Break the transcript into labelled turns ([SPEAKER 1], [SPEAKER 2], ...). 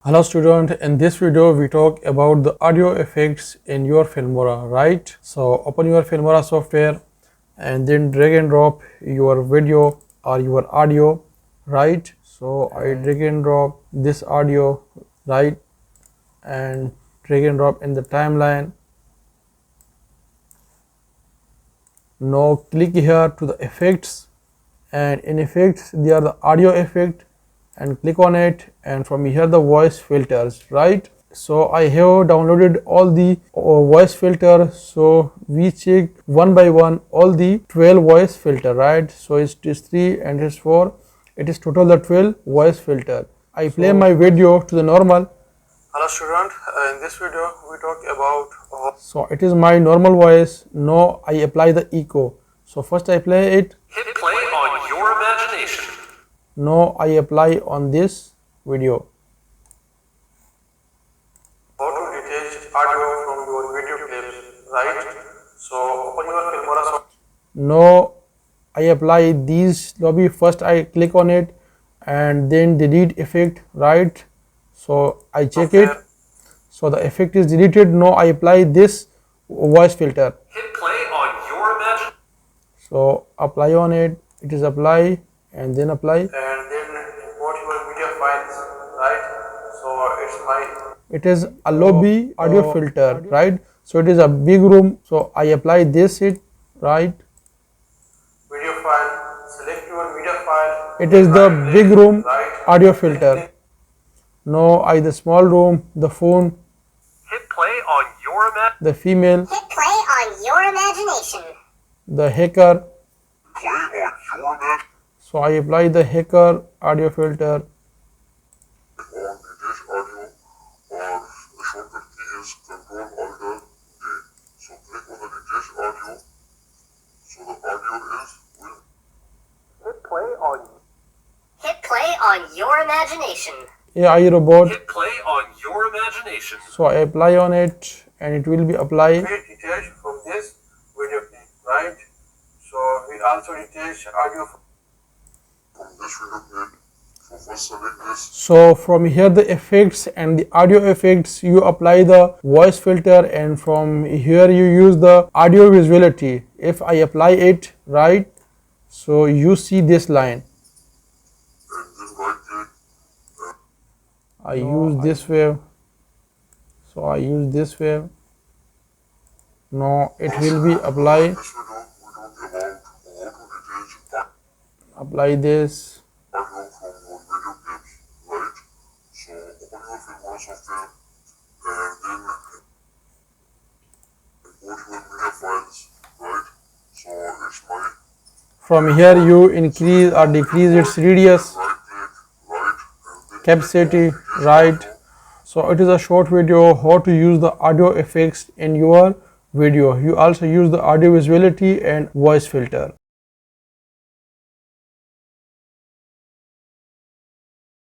[SPEAKER 1] Hello student, in this video we talk about the audio effects in your filmora, right? So open your filmora software and then drag and drop your video or your audio, right? So I drag and drop this audio, right, and drag and drop in the timeline. Now click here to the effects, and in effects there are the audio effect, and click on it, and from here the voice filters, right? So I have downloaded all the voice filter, so we check one by one all the 12 voice filter, right? So it is 3 and it is 4, it is total the 12 voice filter. I play my video to the normal. Hello student, in this video we talk about so it is my normal voice. Now I apply the echo. So first I play it.
[SPEAKER 2] Hit play on your imagination.
[SPEAKER 1] Now I apply on this video. How to detach audio from your video clips, right? So open your filmora. Now I apply these lobby. First I click on it and then delete effect, right? So I check it. So the effect is deleted. Now I apply this voice filter.
[SPEAKER 2] Hit play on your imagination.
[SPEAKER 1] So apply on it. It is apply and then apply.
[SPEAKER 3] And then import your media files, right? So it's my.
[SPEAKER 1] It is a lobby audio filter, right? So it is a big room. So I apply this it, right?
[SPEAKER 3] Video file. Select your media file.
[SPEAKER 1] It is the big room
[SPEAKER 3] right.
[SPEAKER 1] audio filter. Now I the small room, the phone,
[SPEAKER 2] Hit play on your imagination.
[SPEAKER 1] the female,
[SPEAKER 4] Hit play on your imagination.
[SPEAKER 1] the hacker.
[SPEAKER 2] Play on your imagination.
[SPEAKER 1] So I apply the hacker audio filter.
[SPEAKER 5] On detach audio, or the shortcut key is Control Alt A. So click on the detach audio. So the audio is will.
[SPEAKER 2] Hit play on.
[SPEAKER 4] Hit play on your imagination.
[SPEAKER 1] AI robot.
[SPEAKER 2] Hit play on your imagination.
[SPEAKER 1] So I apply on it and it will be applied.
[SPEAKER 3] We detach from this video clip, right? So we also detach audio
[SPEAKER 5] From this video clip. So first select this.
[SPEAKER 1] So from here the effects and the audio effects, you apply the voice filter, and from here you use the audio visuality. If I apply it, right, so you see this line.
[SPEAKER 5] And then right click.
[SPEAKER 1] I use this wave. So I use this wave. Now it will be apply.
[SPEAKER 5] This video we talk about how to detach
[SPEAKER 1] Apply this.
[SPEAKER 5] audio from your video clips, right? So open your filmora software and then import your media files, right? So it's my
[SPEAKER 1] From here you increase or decrease its radius,
[SPEAKER 5] right click, right, and then
[SPEAKER 1] capacity, right. So it is a short video how to use the audio effects in your video. You also use the audio visuality and voice filter.